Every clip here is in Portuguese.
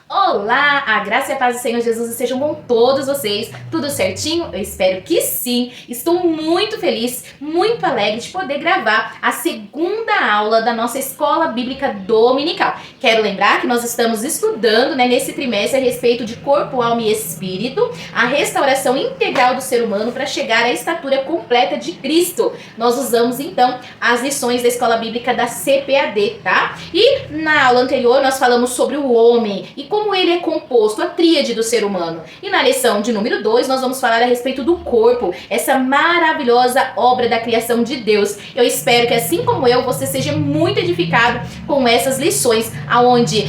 Olá, a graça e a paz do Senhor Jesus estejam com todos vocês. Tudo certinho? Eu espero que sim. Estou muito feliz, muito alegre de poder gravar a segunda aula da nossa Escola Bíblica Dominical. Quero lembrar que nós estamos estudando nesse trimestre a respeito de corpo, alma e espírito, a restauração integral do ser humano para chegar à estatura completa de Cristo. Nós usamos então as lições da Escola Bíblica da CPAD, tá? E na aula anterior nós falamos sobre o homem e como ele é composto, a tríade do ser humano. E na lição de número 2, nós vamos falar a respeito do corpo, essa maravilhosa obra da criação de Deus. Eu espero que, assim como eu, você seja muito edificado com essas lições, aonde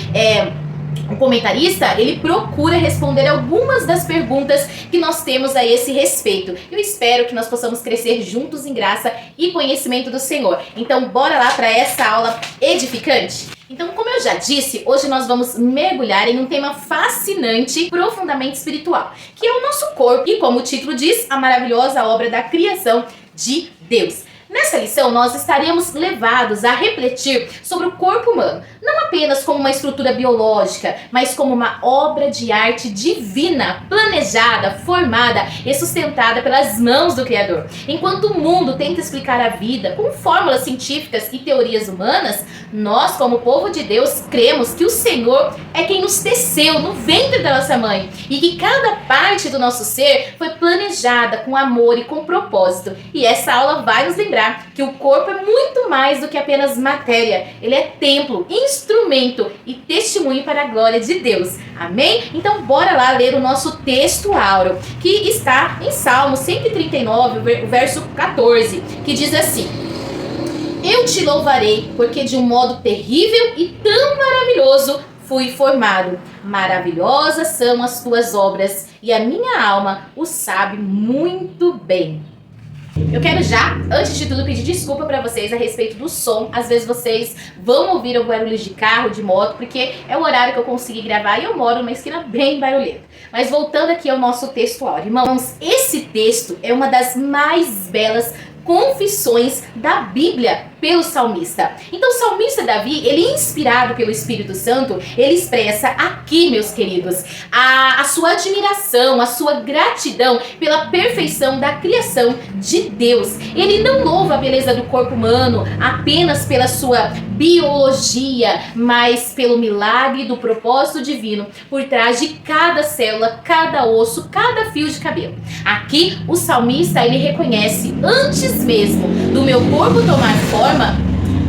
o comentarista, ele procura responder algumas das perguntas que nós temos a esse respeito. Eu espero que nós possamos crescer juntos em graça e conhecimento do Senhor. Então, bora lá para essa aula edificante? Então, como eu já disse, hoje nós vamos mergulhar em um tema fascinante, profundamente espiritual, que é o nosso corpo e, como o título diz, a maravilhosa obra da criação de Deus. Nessa lição, nós estaremos levados a refletir sobre o corpo humano, não apenas como uma estrutura biológica, mas como uma obra de arte divina, planejada, formada e sustentada pelas mãos do Criador. Enquanto o mundo tenta explicar a vida com fórmulas científicas e teorias humanas, nós, como povo de Deus, cremos que o Senhor é quem nos teceu no ventre da nossa mãe e que cada parte do nosso ser foi planejada com amor e com propósito. E essa aula vai nos lembrar que o corpo é muito mais do que apenas matéria. Ele é templo, instrumento e testemunho para a glória de Deus. Amém? Então bora lá ler o nosso texto áureo, que está em Salmo 139, o verso 14, que diz assim: Eu te louvarei, porque de um modo terrível e tão maravilhoso fui formado. Maravilhosas são as tuas obras, e a minha alma o sabe muito bem. Eu quero já, antes de tudo, pedir desculpa pra vocês a respeito do som. Às vezes vocês vão ouvir algum barulho de carro, de moto, porque é o horário que eu consegui gravar e eu moro numa esquina bem barulhenta. Mas voltando aqui ao nosso texto áureo. Irmãos, esse texto é uma das mais belas confissões da Bíblia pelo salmista. Então o salmista Davi, ele inspirado pelo Espírito Santo, ele expressa aqui, meus queridos, a sua admiração, a sua gratidão pela perfeição da criação de Deus. Ele não louva a beleza do corpo humano apenas pela sua biologia, mas pelo milagre do propósito divino por trás de cada célula, cada osso, cada fio de cabelo. Aqui o salmista, ele reconhece: antes mesmo do meu corpo tomar forma,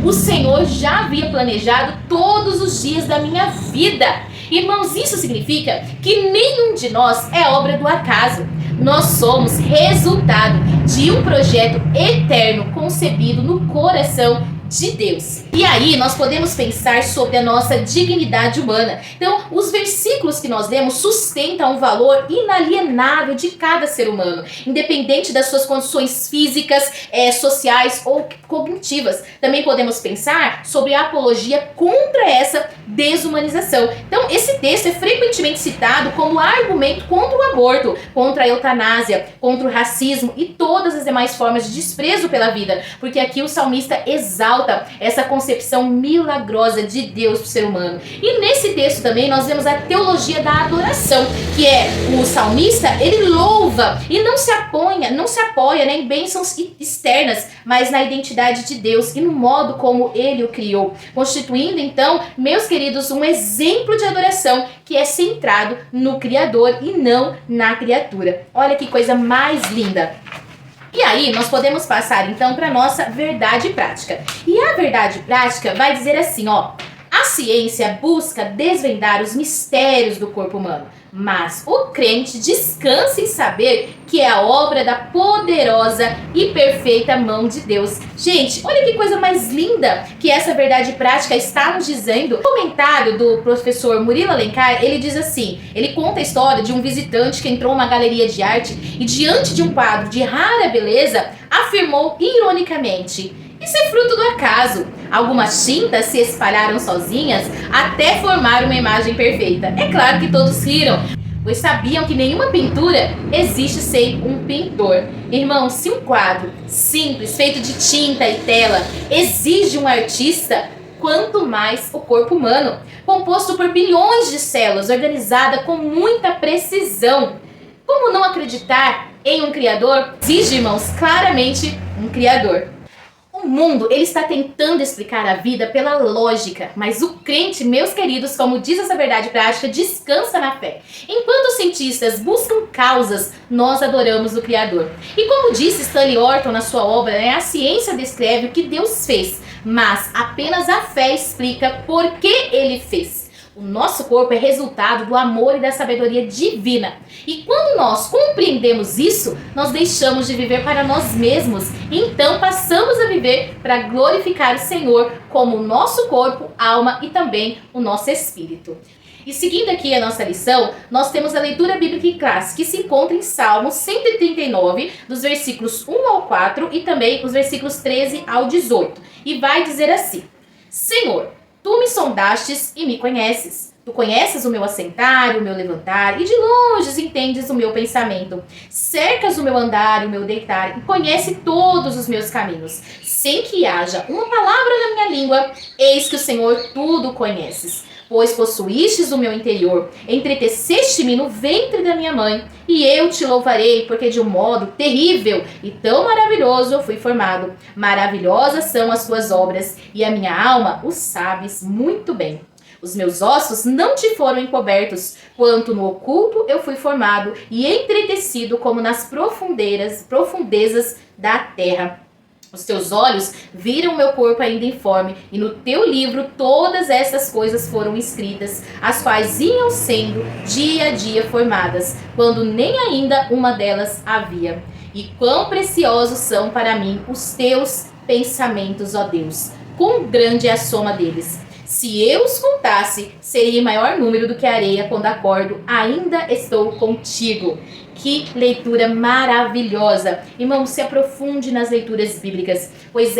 o Senhor já havia planejado todos os dias da minha vida. Irmãos, isso significa que nenhum de nós é obra do acaso. Nós somos resultado de um projeto eterno concebido no coração de Deus. E aí nós podemos pensar sobre a nossa dignidade humana. Então, os versículos que nós lemos sustentam um valor inalienável de cada ser humano, independente das suas condições físicas, sociais ou cognitivas. Também podemos pensar sobre a apologia contra essa desumanização. Então, esse texto é frequentemente citado como argumento contra o aborto, contra a eutanásia, contra o racismo e todas as demais formas de desprezo pela vida, porque aqui o salmista exalta essa concepção milagrosa de Deus para o ser humano. E nesse texto também nós vemos a teologia da adoração, que é o salmista, ele louva e não se apoia em bênçãos externas, mas na identidade de Deus e no modo como ele o criou, constituindo então, meus queridos, um exemplo de adoração que é centrado no Criador e não na criatura. Olha que coisa mais linda! E aí nós podemos passar então para a nossa verdade prática. E a verdade prática vai dizer assim, ó: a ciência busca desvendar os mistérios do corpo humano, mas o crente descansa em saber que é a obra da poderosa e perfeita mão de Deus. Gente, olha que coisa mais linda que essa verdade prática está nos dizendo. O comentário do professor Murilo Alencar, ele diz assim, ele conta a história de um visitante que entrou numa galeria de arte e diante de um quadro de rara beleza, afirmou ironicamente: isso é fruto do acaso. Algumas tintas se espalharam sozinhas até formar uma imagem perfeita. É claro que todos riram, pois sabiam que nenhuma pintura existe sem um pintor. Irmão, se um quadro simples, feito de tinta e tela, exige um artista, quanto mais o corpo humano, composto por bilhões de células, organizada com muita precisão. Como não acreditar em um Criador? Exige, irmãos, claramente um Criador. O mundo, ele está tentando explicar a vida pela lógica, mas o crente, meus queridos, como diz essa verdade prática, descansa na fé. Enquanto os cientistas buscam causas, nós adoramos o Criador. E como disse Stanley Orton na sua obra, a ciência descreve o que Deus fez, mas apenas a fé explica por que ele fez. O nosso corpo é resultado do amor e da sabedoria divina. E quando nós compreendemos isso, nós deixamos de viver para nós mesmos. E então passamos a viver para glorificar o Senhor como o nosso corpo, alma e também o nosso espírito. E seguindo aqui a nossa lição, nós temos a leitura bíblica em classe, que se encontra em Salmos 139, dos versículos 1 ao 4 e também os versículos 13 ao 18. E vai dizer assim: Senhor, tu me sondastes e me conheces. Tu conheces o meu assentar e o meu levantar, e de longe entendes o meu pensamento. Cercas o meu andar e o meu deitar, e conhece todos os meus caminhos. Sem que haja uma palavra na minha língua, eis que o Senhor tudo conheces. Pois possuístes o meu interior, entreteceste-me no ventre da minha mãe, e eu te louvarei, porque de um modo terrível e tão maravilhoso eu fui formado. Maravilhosas são as tuas obras, e a minha alma o sabes muito bem. Os meus ossos não te foram encobertos, quanto no oculto eu fui formado e entretecido como nas profundezas da terra. Os teus olhos viram meu corpo ainda informe, e no teu livro todas essas coisas foram escritas, as quais iam sendo dia a dia formadas, quando nem ainda uma delas havia. E quão preciosos são para mim os teus pensamentos, ó Deus! Quão grande é a soma deles! Se eu os contasse, seria maior número do que a areia quando acordo, ainda estou contigo. Que leitura maravilhosa! Irmão, se aprofunde nas leituras bíblicas, pois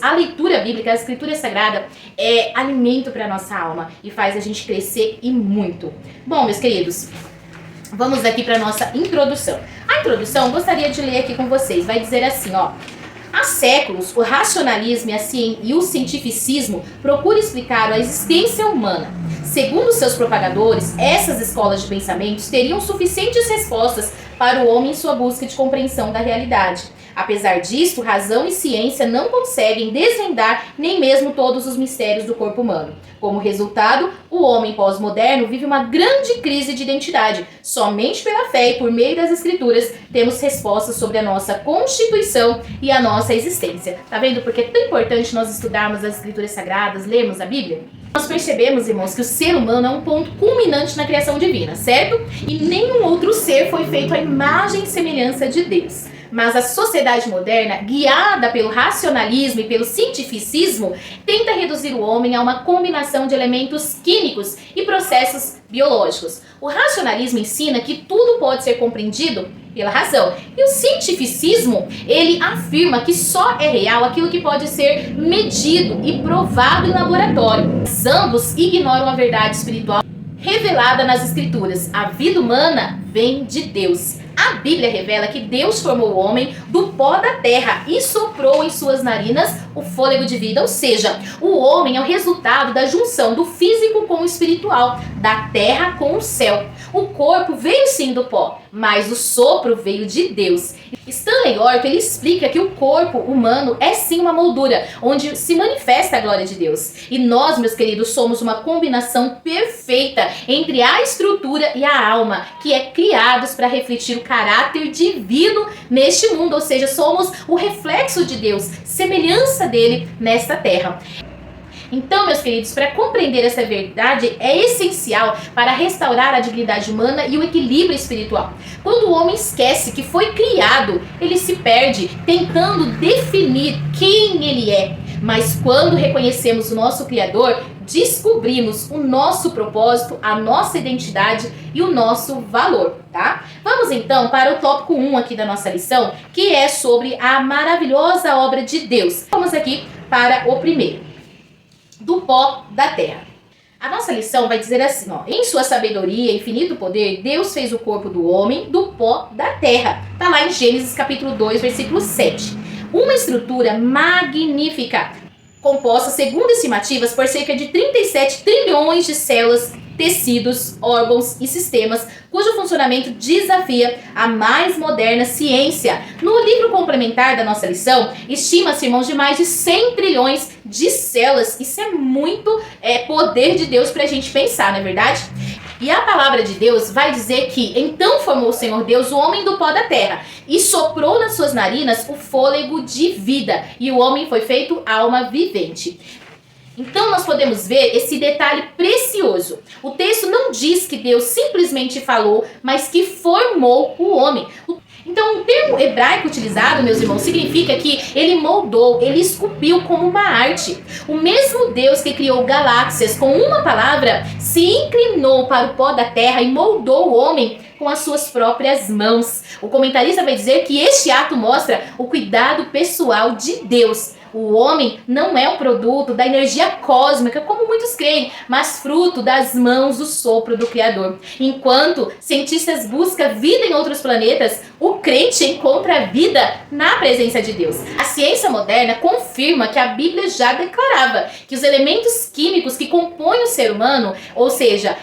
a leitura bíblica, a escritura sagrada, é alimento para a nossa alma e faz a gente crescer e muito. Bom, meus queridos, vamos aqui para a nossa introdução. A introdução, gostaria de ler aqui com vocês, vai dizer assim, ó. Há séculos, o racionalismo e o cientificismo procuram explicar a existência humana. Segundo seus propagadores, essas escolas de pensamentos teriam suficientes respostas para o homem em sua busca de compreensão da realidade. Apesar disto, razão e ciência não conseguem desvendar nem mesmo todos os mistérios do corpo humano. Como resultado, o homem pós-moderno vive uma grande crise de identidade. Somente pela fé e por meio das escrituras temos respostas sobre a nossa constituição e a nossa existência. Tá vendo porque é tão importante nós estudarmos as escrituras sagradas, lermos a Bíblia? Nós percebemos, irmãos, que o ser humano é um ponto culminante na criação divina, certo? E nenhum outro ser foi feito à imagem e semelhança de Deus. Mas a sociedade moderna, guiada pelo racionalismo e pelo cientificismo, tenta reduzir o homem a uma combinação de elementos químicos e processos biológicos. O racionalismo ensina que tudo pode ser compreendido pela razão. E o cientificismo, ele afirma que só é real aquilo que pode ser medido e provado em laboratório. Mas ambos ignoram a verdade espiritual revelada nas escrituras. A vida humana vem de Deus. A Bíblia revela que Deus formou o homem do pó da terra e soprou em suas narinas o fôlego de vida. Ou seja, o homem é o resultado da junção do físico com o espiritual, da terra com o céu. O corpo veio sim do pó, mas o sopro veio de Deus. Stanley Orton, ele explica que o corpo humano é sim uma moldura, onde se manifesta a glória de Deus. E nós, meus queridos, somos uma combinação perfeita entre a estrutura e a alma, que é criados para refletir o caráter divino neste mundo, ou seja, somos o reflexo de Deus, semelhança dele nesta terra. Então, meus queridos, para compreender essa verdade é essencial para restaurar a dignidade humana e o equilíbrio espiritual. Quando o homem esquece que foi criado, ele se perde tentando definir quem ele é. Mas quando reconhecemos o nosso Criador, descobrimos o nosso propósito, a nossa identidade e o nosso valor, tá? Vamos então para o tópico 1 aqui da nossa lição, que é sobre a maravilhosa obra de Deus. Vamos aqui para o primeiro. Do pó da terra. A nossa lição vai dizer assim, ó: em sua sabedoria e infinito poder, Deus fez o corpo do homem do pó da terra. Tá lá em Gênesis capítulo 2, versículo 7. Uma estrutura magnífica. composta, segundo estimativas, por cerca de 37 trilhões de células, tecidos, órgãos e sistemas, cujo funcionamento desafia a mais moderna ciência. No livro complementar da nossa lição, estima-se, irmãos, de mais de 100 trilhões de células. Isso é muito poder de Deus para a gente pensar, não é verdade? E a palavra de Deus vai dizer que então formou o Senhor Deus o homem do pó da terra e soprou nas suas narinas o fôlego de vida, e o homem foi feito alma vivente. Então nós podemos ver esse detalhe precioso. O texto não diz que Deus simplesmente falou, mas que formou o homem. Então o termo hebraico utilizado, meus irmãos, significa que ele moldou, ele esculpiu como uma arte. O mesmo Deus que criou galáxias com uma palavra se inclinou para o pó da terra e moldou o homem com as suas próprias mãos. O comentarista vai dizer que este ato mostra o cuidado pessoal de Deus. O homem não é um produto da energia cósmica, como muitos creem, mas fruto das mãos do sopro do Criador. Enquanto cientistas buscam vida em outros planetas, o crente encontra a vida na presença de Deus. A ciência moderna confirma que a Bíblia já declarava que os elementos químicos que compõem o ser humano, ou seja,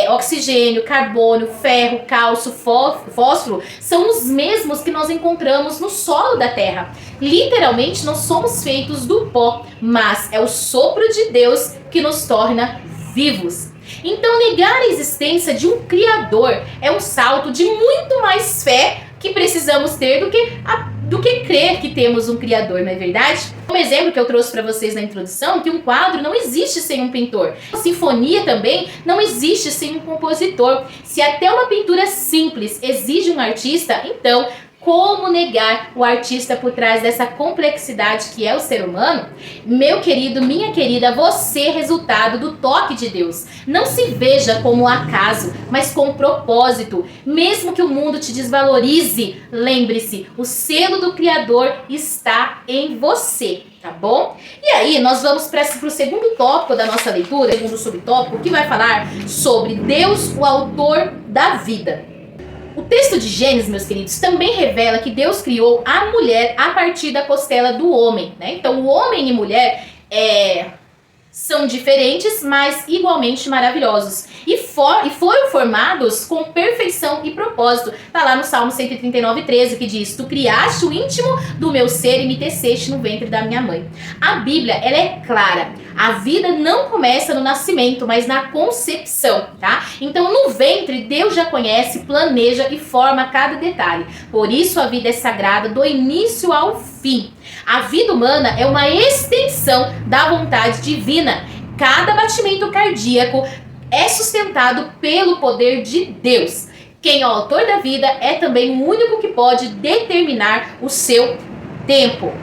oxigênio, carbono, ferro, cálcio, fósforo, são os mesmos que nós encontramos no solo da Terra. Literalmente, nós somos feitos do pó, mas é o sopro de Deus que nos torna vivos. Então, negar a existência de um Criador é um salto de muito mais fé que precisamos ter do que crer que temos um Criador, não é verdade? Um exemplo que eu trouxe para vocês na introdução, que um quadro não existe sem um pintor. Uma sinfonia também não existe sem um compositor. Se até uma pintura simples exige um artista, então como negar o artista por trás dessa complexidade que é o ser humano? Meu querido, minha querida, você é resultado do toque de Deus. Não se veja como acaso, mas com propósito. Mesmo que o mundo te desvalorize, lembre-se, o selo do Criador está em você. Tá bom? E aí, nós vamos para o segundo tópico da nossa leitura, segundo subtópico, que vai falar sobre Deus, o autor da vida. O texto de Gênesis, meus queridos, também revela que Deus criou a mulher a partir da costela do homem, né? Então, o homem e mulher são diferentes, mas igualmente maravilhosos. E foram formados com perfeição e propósito. Está lá no Salmo 139:13, que diz: Tu criaste o íntimo do meu ser e me teceste no ventre da minha mãe. A Bíblia, ela é clara. A vida não começa no nascimento, mas na concepção, tá? Então, no ventre, Deus já conhece, planeja e forma cada detalhe. Por isso, a vida é sagrada do início ao fim. A vida humana é uma extensão da vontade divina. Cada batimento cardíaco é sustentado pelo poder de Deus. Quem é o autor da vida é também o único que pode determinar o seu tempo.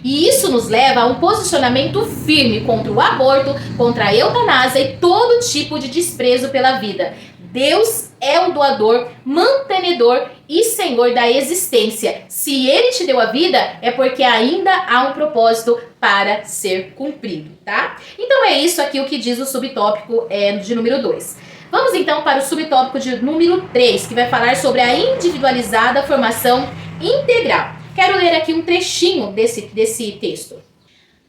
E isso nos leva a um posicionamento firme contra o aborto, contra a eutanásia e todo tipo de desprezo pela vida. Deus é o doador, mantenedor e Senhor da existência. Se Ele te deu a vida, é porque ainda há um propósito para ser cumprido, tá? Então é isso aqui o que diz o subtópico de número 2. Vamos então para o subtópico de número 3, que vai falar sobre a individualizada formação integral. Quero ler aqui um trechinho desse texto.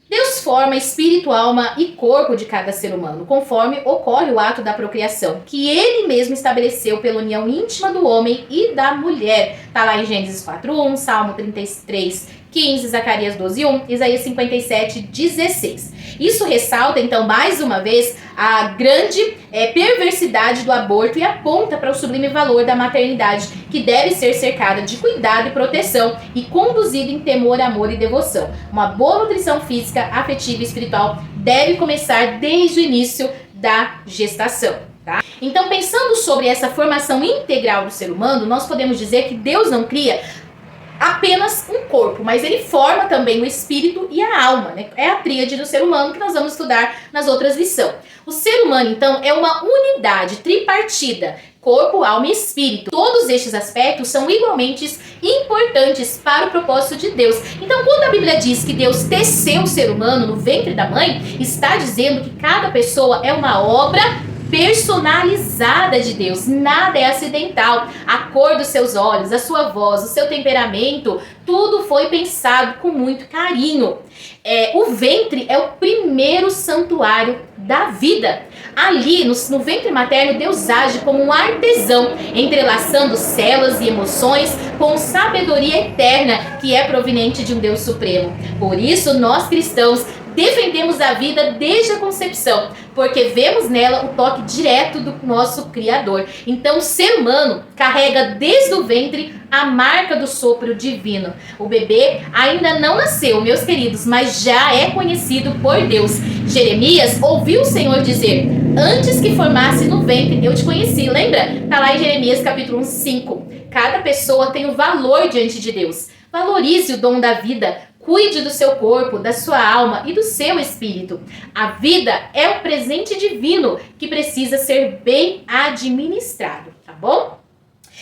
Deus forma espírito, alma e corpo de cada ser humano, conforme ocorre o ato da procriação, que Ele mesmo estabeleceu pela união íntima do homem e da mulher. Está lá em Gênesis 4:1, Salmo 33:15, Zacarias 12:1, Isaías 57:16. Isso ressalta, então, mais uma vez, a grande perversidade do aborto e aponta para o sublime valor da maternidade, que deve ser cercada de cuidado e proteção e conduzida em temor, amor e devoção. Uma boa nutrição física, afetiva e espiritual deve começar desde o início da gestação. Tá? Então, pensando sobre essa formação integral do ser humano, nós podemos dizer que Deus não cria apenas um corpo, mas Ele forma também o espírito e a alma, né? É a tríade do ser humano que nós vamos estudar nas outras lições. O ser humano, então, é uma unidade tripartida, corpo, alma e espírito. Todos estes aspectos são igualmente importantes para o propósito de Deus. Então, quando a Bíblia diz que Deus teceu o ser humano no ventre da mãe, está dizendo que cada pessoa é uma obra personalizada de Deus. Nada é acidental. A cor dos seus olhos, a sua voz, o seu temperamento, tudo foi pensado com muito carinho. O ventre é o primeiro santuário da vida. Ali, no ventre materno, Deus age como um artesão, entrelaçando células e emoções com sabedoria eterna que é proveniente de um Deus supremo. Por isso, nós cristãos defendemos a vida desde a concepção, porque vemos nela o toque direto do nosso Criador. Então, o ser humano carrega desde o ventre a marca do sopro divino. O bebê ainda não nasceu, meus queridos, mas já é conhecido por Deus. Jeremias ouviu o Senhor dizer: antes que formasse no ventre, eu te conheci. Lembra? Está lá em Jeremias capítulo 1, 5. Cada pessoa tem um valor diante de Deus. Valorize o dom da vida. Cuide do seu corpo, da sua alma e do seu espírito. A vida é um presente divino que precisa ser bem administrado, tá bom?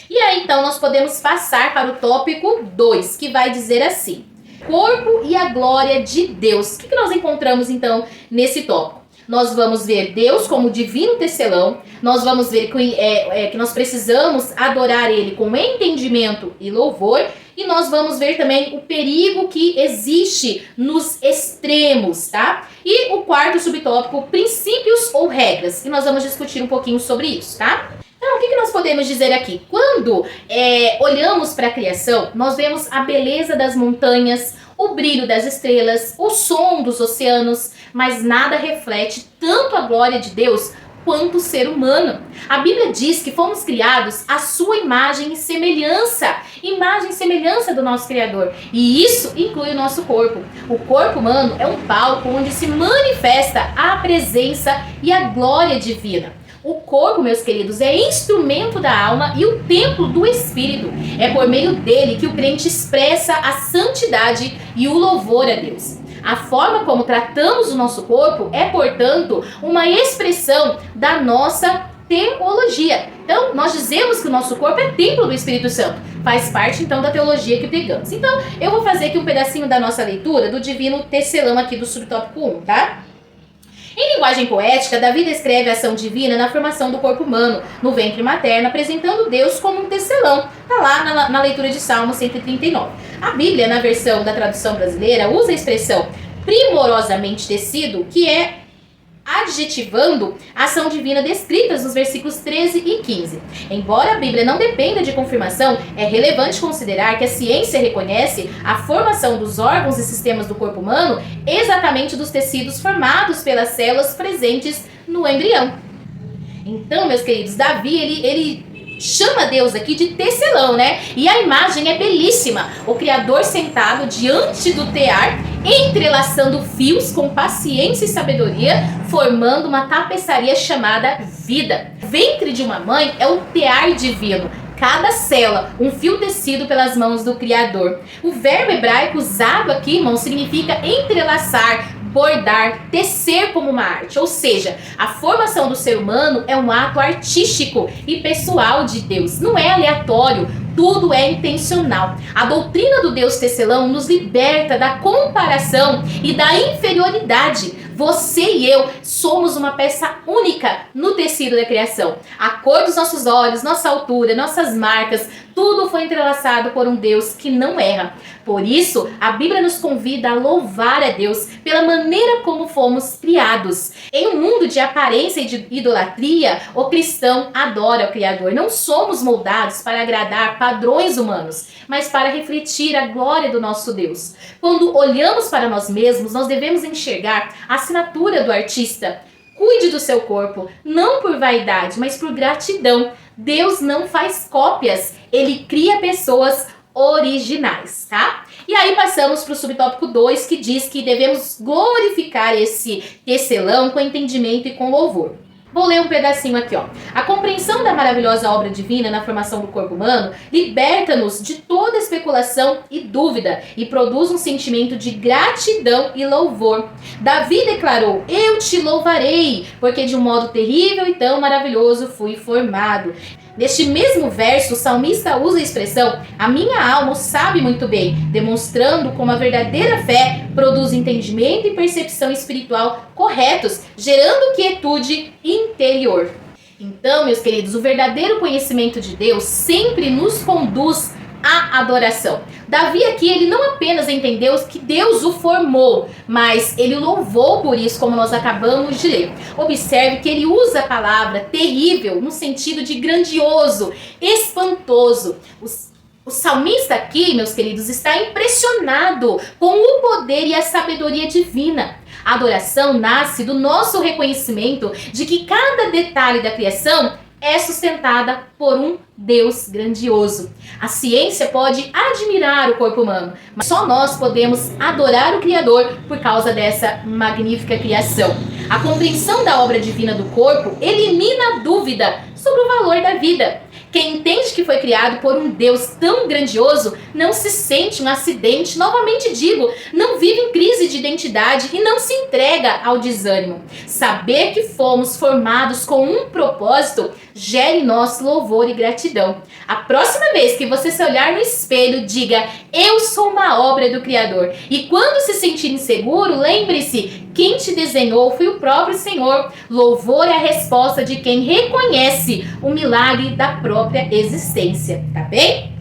E aí, então, nós podemos passar para o tópico 2, que vai dizer assim: corpo e a glória de Deus. O que nós encontramos, então, nesse tópico? Nós vamos ver Deus como divino tecelão, nós vamos ver que nós precisamos adorar Ele com entendimento e louvor, e nós vamos ver também o perigo que existe nos extremos, tá? E o quarto subtópico, princípios ou regras, e nós vamos discutir um pouquinho sobre isso, tá? Então, o que nós podemos dizer aqui? Quando olhamos para a criação, nós vemos a beleza das montanhas, o brilho das estrelas, o som dos oceanos, mas nada reflete tanto a glória de Deus quanto o ser humano. A Bíblia diz que fomos criados à sua imagem e semelhança do nosso Criador. E isso inclui o nosso corpo. O corpo humano é um palco onde se manifesta a presença e a glória divina. O corpo, meus queridos, é instrumento da alma e o templo do Espírito. É por meio dele que o crente expressa a santidade e o louvor a Deus. A forma como tratamos o nosso corpo é, portanto, uma expressão da nossa teologia. Então, nós dizemos que o nosso corpo é templo do Espírito Santo. Faz parte, então, da teologia que pregamos. Então, eu vou fazer aqui um pedacinho da nossa leitura do Divino Tecelão aqui do subtópico 1, tá? Em linguagem poética, Davi descreve a ação divina na formação do corpo humano, no ventre materno, apresentando Deus como um tecelão. Está lá na leitura de Salmo 139. A Bíblia, na versão da tradução brasileira, usa a expressão primorosamente tecido, que é adjetivando a ação divina descritas nos versículos 13 e 15. Embora a Bíblia não dependa de confirmação, é relevante considerar que a ciência reconhece a formação dos órgãos e sistemas do corpo humano exatamente dos tecidos formados pelas células presentes no embrião. Então, meus queridos, Davi, ele chama Deus aqui de tecelão, né? E a imagem é belíssima. O Criador sentado diante do tear, entrelaçando fios com paciência e sabedoria, formando uma tapeçaria chamada vida. O ventre de uma mãe é o tear divino. Cada célula, um fio tecido pelas mãos do Criador. O verbo hebraico usado aqui, irmão, significa entrelaçar, bordar, tecer como uma arte. Ou seja, a formação do ser humano é um ato artístico e pessoal de Deus. Não é aleatório, tudo é intencional. A doutrina do Deus tecelão nos liberta da comparação e da inferioridade. Você e eu somos uma peça única no tecido da criação. A cor dos nossos olhos, nossa altura, nossas marcas, tudo foi entrelaçado por um Deus que não erra. Por isso, a Bíblia nos convida a louvar a Deus pela maneira como fomos criados. Em um mundo de aparência e de idolatria, o cristão adora o Criador. Não somos moldados para agradar padrões humanos, mas para refletir a glória do nosso Deus. Quando olhamos para nós mesmos, nós devemos enxergar a assinatura do artista. Cuide do seu corpo, não por vaidade, mas por gratidão. Deus não faz cópias, Ele cria pessoas originais, tá? E aí passamos para o subtópico 2, que diz que devemos glorificar esse tecelão com entendimento e com louvor. Vou ler um pedacinho aqui, ó. A compreensão da maravilhosa obra divina na formação do corpo humano liberta-nos de toda especulação e dúvida e produz um sentimento de gratidão e louvor. Davi declarou: eu te louvarei, porque de um modo terrível e tão maravilhoso fui formado. Neste mesmo verso, o salmista usa a expressão "a minha alma o sabe muito bem", demonstrando como a verdadeira fé produz entendimento e percepção espiritual corretos, gerando quietude e interior. Então, meus queridos, o verdadeiro conhecimento de Deus sempre nos conduz à adoração. Davi aqui, ele não apenas entendeu que Deus o formou, mas ele louvou por isso, como nós acabamos de ler. Observe que ele usa a palavra terrível no sentido de grandioso, espantoso. O salmista aqui, meus queridos, está impressionado com o poder e a sabedoria divina. A adoração nasce do nosso reconhecimento de que cada detalhe da criação é sustentada por um Deus grandioso. A ciência pode admirar o corpo humano, mas só nós podemos adorar o Criador por causa dessa magnífica criação. A compreensão da obra divina do corpo elimina a dúvida sobre o valor da vida. Quem entende que foi criado por um Deus tão grandioso não se sente um acidente, novamente digo, não vive em crise de identidade e não se entrega ao desânimo. Saber que fomos formados com um propósito gera em nós louvor e gratidão. A próxima vez que você se olhar no espelho, diga: eu sou uma obra do Criador. E quando se sentir inseguro, lembre-se, quem te desenhou foi o próprio Senhor. Louvor é a resposta de quem reconhece o milagre da própria existência, tá bem?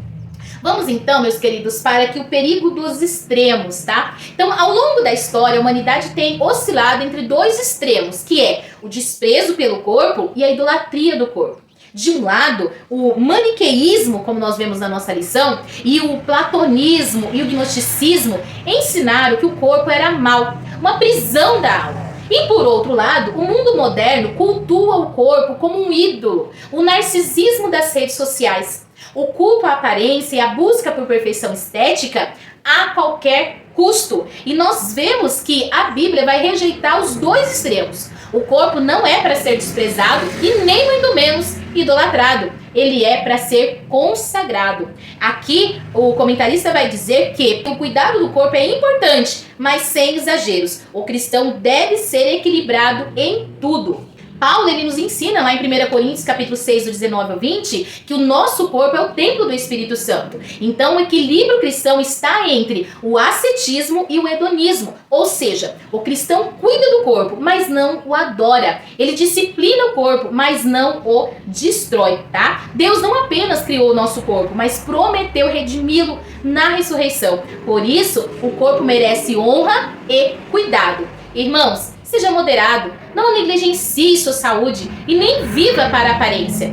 Vamos então, meus queridos, para aqui o perigo dos extremos, tá? Então, ao longo da história, a humanidade tem oscilado entre dois extremos, que é o desprezo pelo corpo e a idolatria do corpo. De um lado, o maniqueísmo, como nós vemos na nossa lição, e o platonismo e o gnosticismo ensinaram que o corpo era mau, uma prisão da alma. E por outro lado, o mundo moderno cultua o corpo como um ídolo, o narcisismo das redes sociais, o culto à aparência e a busca por perfeição estética a qualquer custo. E nós vemos que a Bíblia vai rejeitar os dois extremos. O corpo não é para ser desprezado e nem muito menos idolatrado. Ele é para ser consagrado. Aqui o comentarista vai dizer que o cuidado do corpo é importante, mas sem exageros. O cristão deve ser equilibrado em tudo. Paulo, ele nos ensina lá em 1 Coríntios capítulo 6, do 19 ao 20, que o nosso corpo é o templo do Espírito Santo. Então o equilíbrio cristão está entre o ascetismo e o hedonismo. Ou seja, o cristão cuida do corpo, mas não o adora. Ele disciplina o corpo, mas não o destrói, tá? Deus não apenas criou o nosso corpo, mas prometeu redimi-lo na ressurreição. Por isso, o corpo merece honra e cuidado. Irmãos, seja moderado, não negligencie sua saúde e nem viva para a aparência.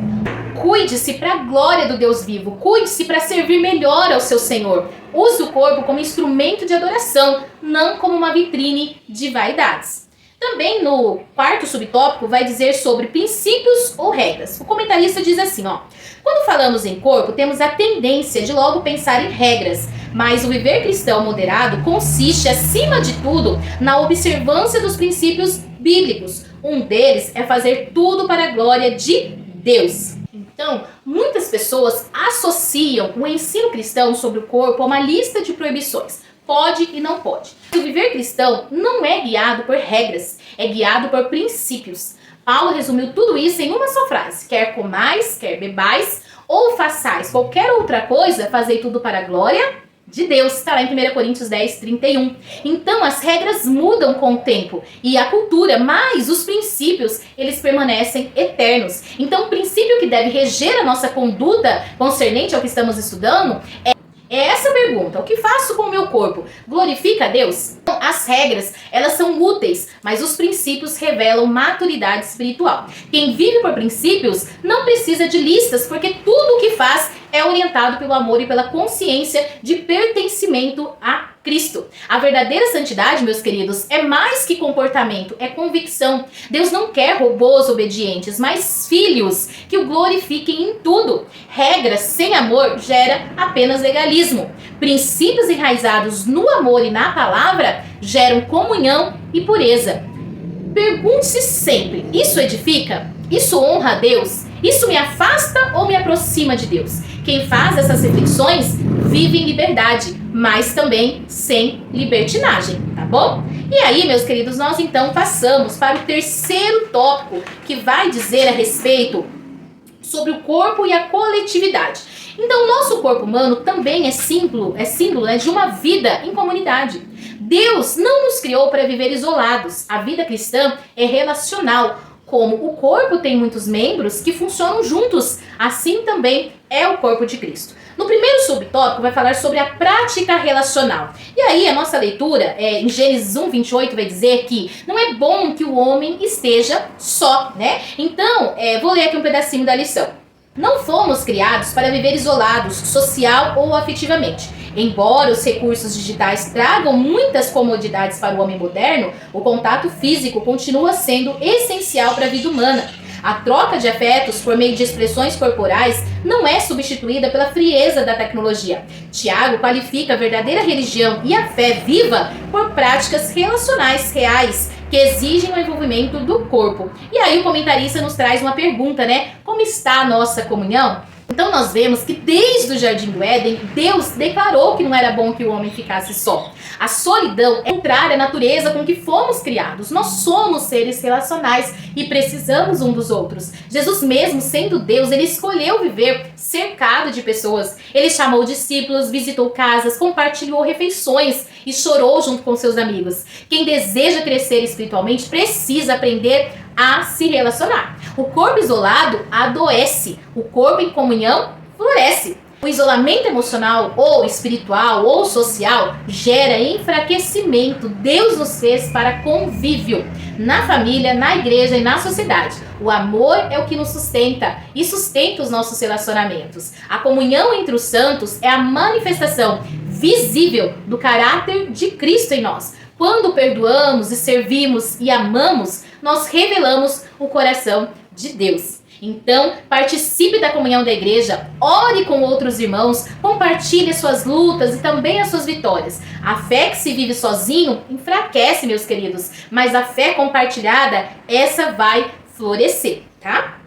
Cuide-se para a glória do Deus vivo, cuide-se para servir melhor ao seu Senhor. Use o corpo como instrumento de adoração, não como uma vitrine de vaidades. Também no quarto subtópico vai dizer sobre princípios ou regras. O comentarista diz assim, quando falamos em corpo, temos a tendência de logo pensar em regras, mas o viver cristão moderado consiste, acima de tudo, na observância dos princípios bíblicos. Um deles é fazer tudo para a glória de Deus. Então, muitas pessoas associam o ensino cristão sobre o corpo a uma lista de proibições. Pode e não pode. O viver cristão não é guiado por regras, é guiado por princípios. Paulo resumiu tudo isso em uma só frase: quer comais, quer bebais, ou façais qualquer outra coisa, fazei tudo para a glória de Deus. Está lá em 1 Coríntios 10, 31. Então as regras mudam com o tempo e a cultura, mas os princípios, eles permanecem eternos. Então o princípio que deve reger a nossa conduta concernente ao que estamos estudando é essa pergunta: o que faço com o meu corpo? Glorifica a Deus? As regras, elas são úteis, mas os princípios revelam maturidade espiritual. Quem vive por princípios não precisa de listas, porque tudo o que faz é orientado pelo amor e pela consciência de pertencimento a Cristo. A verdadeira santidade, meus queridos, é mais que comportamento, é convicção. Deus não quer robôs obedientes, mas filhos que o glorifiquem em tudo. Regras sem amor gera apenas legalismo. Princípios enraizados no amor e na palavra geram comunhão e pureza. Pergunte-se sempre: isso edifica? Isso honra a Deus? Isso me afasta ou me aproxima de Deus? Quem faz essas reflexões vive em liberdade, mas também sem libertinagem, tá bom? E aí, meus queridos, nós então passamos para o terceiro tópico, que vai dizer a respeito sobre o corpo e a coletividade. Então, nosso corpo humano também é símbolo de uma vida em comunidade. Deus não nos criou para viver isolados. A vida cristã é relacional. como o corpo tem muitos membros que funcionam juntos, assim também é o corpo de Cristo. No primeiro subtópico vai falar sobre a prática relacional. E aí a nossa leitura, em Gênesis 1:28, vai dizer que não é bom que o homem esteja só, né? Então, vou ler aqui um pedacinho da lição. Não fomos criados para viver isolados, social ou afetivamente. Embora os recursos digitais tragam muitas comodidades para o homem moderno, o contato físico continua sendo essencial para a vida humana. A troca de afetos por meio de expressões corporais não é substituída pela frieza da tecnologia. Tiago qualifica a verdadeira religião e a fé viva por práticas relacionais reais, que exigem o envolvimento do corpo. E aí o comentarista nos traz uma pergunta, né? Como está a nossa comunhão? Então nós vemos que desde o Jardim do Éden, Deus declarou que não era bom que o homem ficasse só. A solidão é contrária à natureza com que fomos criados. Nós somos seres relacionais e precisamos um dos outros. Jesus mesmo, sendo Deus, ele escolheu viver cercado de pessoas. Ele chamou discípulos, visitou casas, compartilhou refeições e chorou junto com seus amigos. Quem deseja crescer espiritualmente precisa aprender a se relacionar. O corpo isolado adoece, o corpo em comunhão floresce. O isolamento emocional, ou espiritual, ou social, gera enfraquecimento. Deus nos fez para convívio, na família, na igreja e na sociedade. O amor é o que nos sustenta e sustenta os nossos relacionamentos. A comunhão entre os santos é a manifestação visível do caráter de Cristo em nós. Quando perdoamos e servimos e amamos, nós revelamos o coração de Deus. Então, participe da comunhão da igreja, ore com outros irmãos, compartilhe as suas lutas e também as suas vitórias. A fé que se vive sozinho enfraquece, meus queridos, mas a fé compartilhada, essa vai florescer, tá?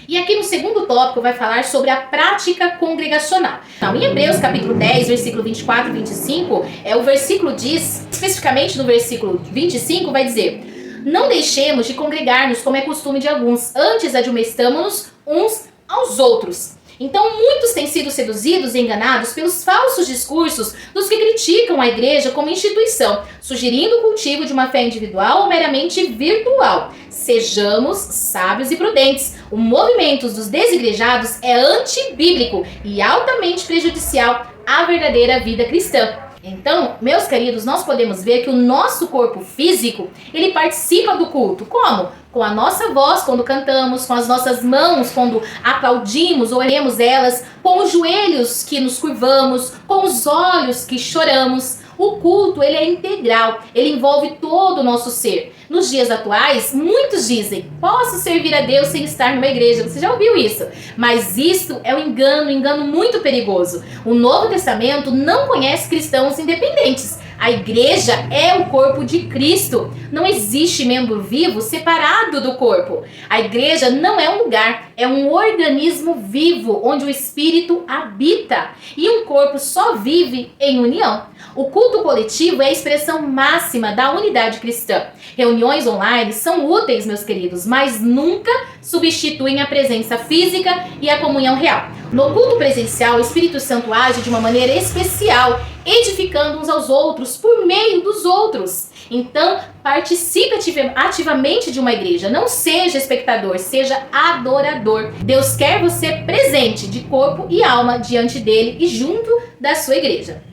E aqui no segundo tópico vai falar sobre a prática congregacional. Então, em Hebreus capítulo 10, versículo 24 e 25, o versículo diz, especificamente no versículo 25, vai dizer: não deixemos de congregar-nos como é costume de alguns, antes admoestamo-nos uns aos outros. Então, muitos têm sido seduzidos e enganados pelos falsos discursos dos que criticam a igreja como instituição, sugerindo o cultivo de uma fé individual ou meramente virtual. Sejamos sábios e prudentes. O movimento dos desigrejados é antibíblico e altamente prejudicial à verdadeira vida cristã. Então, meus queridos, nós podemos ver que o nosso corpo físico, ele participa do culto. Como? Com a nossa voz quando cantamos, com as nossas mãos quando aplaudimos ou erguemos elas, com os joelhos que nos curvamos, com os olhos que choramos. O culto, ele é integral, ele envolve todo o nosso ser. Nos dias atuais, muitos dizem: posso servir a Deus sem estar numa igreja. Você já ouviu isso? Mas isso é um engano muito perigoso. O Novo Testamento não conhece cristãos independentes. A igreja é o corpo de Cristo. Não existe membro vivo separado do corpo. A igreja não é um lugar, é um organismo vivo onde o Espírito habita. E um corpo só vive em união. O culto coletivo é a expressão máxima da unidade cristã. Reuniões online são úteis, meus queridos, mas nunca substituem a presença física e a comunhão real. No culto presencial, o Espírito Santo age de uma maneira especial, edificando uns aos outros por meio dos outros. Então, participe ativamente de uma igreja. Não seja espectador, seja adorador. Deus quer você presente de corpo e alma diante dele e junto da sua igreja.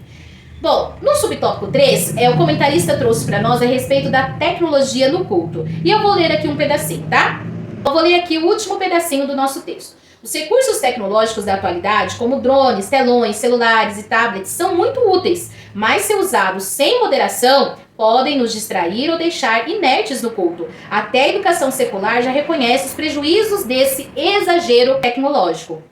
Bom, no subtópico 3, o comentarista trouxe para nós a respeito da tecnologia no culto. E eu vou ler aqui um pedacinho, tá? Eu vou ler aqui o último pedacinho do nosso texto. Os recursos tecnológicos da atualidade, como drones, telões, celulares e tablets, são muito úteis, mas se usados sem moderação, podem nos distrair ou deixar inertes no culto. Até a educação secular já reconhece os prejuízos desse exagero tecnológico.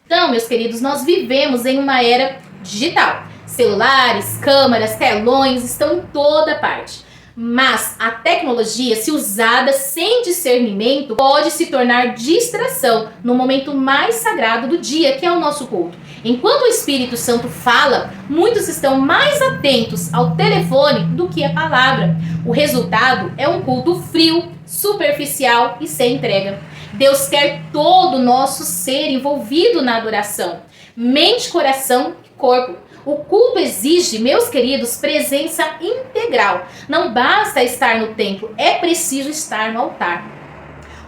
Então, meus queridos, nós vivemos em uma era digital. Celulares, câmeras, telões estão em toda parte. Mas a tecnologia, se usada sem discernimento, pode se tornar distração no momento mais sagrado do dia, que é o nosso culto. Enquanto o Espírito Santo fala, muitos estão mais atentos ao telefone do que à palavra. O resultado é um culto frio, superficial e sem entrega. Deus quer todo o nosso ser envolvido na adoração, mente, coração e corpo. O culto exige, meus queridos, presença integral. Não basta estar no templo, é preciso estar no altar.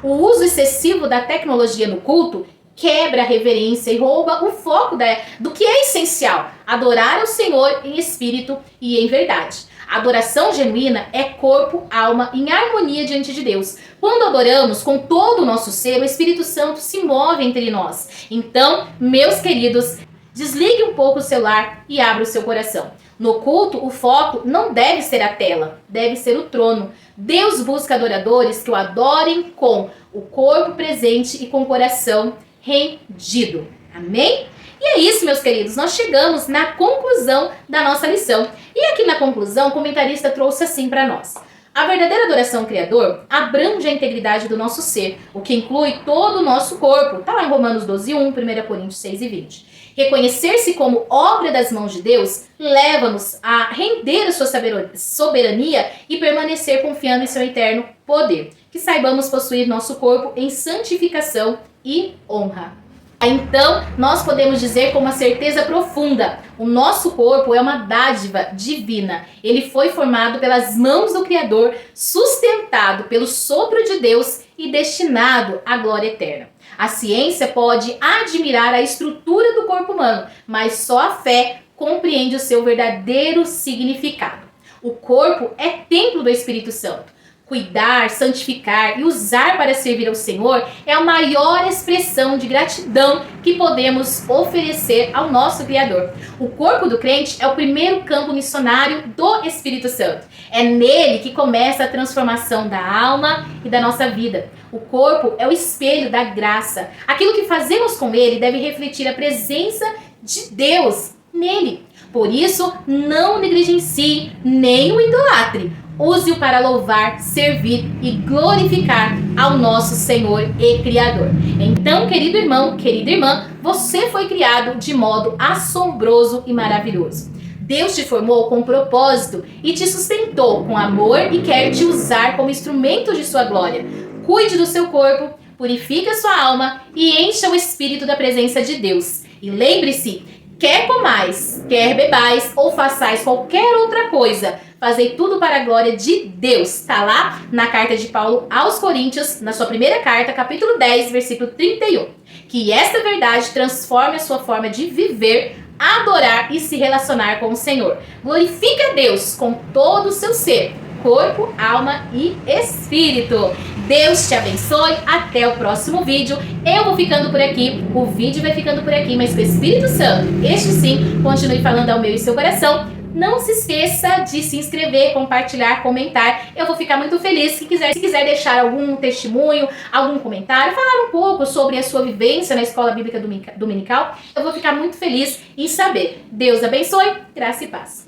O uso excessivo da tecnologia no culto quebra a reverência e rouba o foco do que é essencial: adorar ao Senhor em espírito e em verdade. A adoração genuína é corpo, alma em harmonia diante de Deus. Quando adoramos com todo o nosso ser, o Espírito Santo se move entre nós. Então, meus queridos, desligue um pouco o celular e abra o seu coração. No culto, o foco não deve ser a tela, deve ser o trono. Deus busca adoradores que o adorem com o corpo presente e com o coração rendido. Amém? E é isso, meus queridos, nós chegamos na conclusão da nossa lição. E aqui na conclusão, o comentarista trouxe assim para nós: a verdadeira adoração ao Criador abrange a integridade do nosso ser, o que inclui todo o nosso corpo. Está lá em Romanos 12:1, 1 Coríntios 6:20. Reconhecer-se como obra das mãos de Deus leva-nos a render a sua soberania e permanecer confiando em seu eterno poder. Que saibamos possuir nosso corpo em santificação e honra. Então, nós podemos dizer com uma certeza profunda: o nosso corpo é uma dádiva divina. Ele foi formado pelas mãos do Criador, sustentado pelo sopro de Deus e destinado à glória eterna. A ciência pode admirar a estrutura do corpo humano, mas só a fé compreende o seu verdadeiro significado. O corpo é templo do Espírito Santo. Cuidar, santificar e usar para servir ao Senhor é a maior expressão de gratidão que podemos oferecer ao nosso Criador. O corpo do crente é o primeiro campo missionário do Espírito Santo. É nele que começa a transformação da alma e da nossa vida. O corpo é o espelho da graça. Aquilo que fazemos com ele deve refletir a presença de Deus nele. Por isso, não negligencie nem o idolatre. Use-o para louvar, servir e glorificar ao nosso Senhor e Criador. Então, querido irmão, querida irmã, você foi criado de modo assombroso e maravilhoso. Deus te formou com um propósito e te sustentou com amor e quer te usar como instrumento de sua glória. Cuide do seu corpo, purifique a sua alma e encha o espírito da presença de Deus. E lembre-se: quer comais, quer bebais ou façais qualquer outra coisa, fazei tudo para a glória de Deus. Está lá na carta de Paulo aos Coríntios, na sua primeira carta, capítulo 10, versículo 31. Que esta verdade transforme a sua forma de viver, adorar e se relacionar com o Senhor. Glorifique a Deus com todo o seu ser, corpo, alma e espírito. Deus te abençoe. Até o próximo vídeo. Eu vou ficando por aqui. O vídeo vai ficando por aqui, mas que o Espírito Santo, este sim, continue falando ao meu e seu coração. Não se esqueça de se inscrever, compartilhar, comentar. Eu vou ficar muito feliz. Se quiser deixar algum testemunho, algum comentário, falar um pouco sobre a sua vivência na Escola Bíblica Dominical, eu vou ficar muito feliz em saber. Deus abençoe, graça e paz.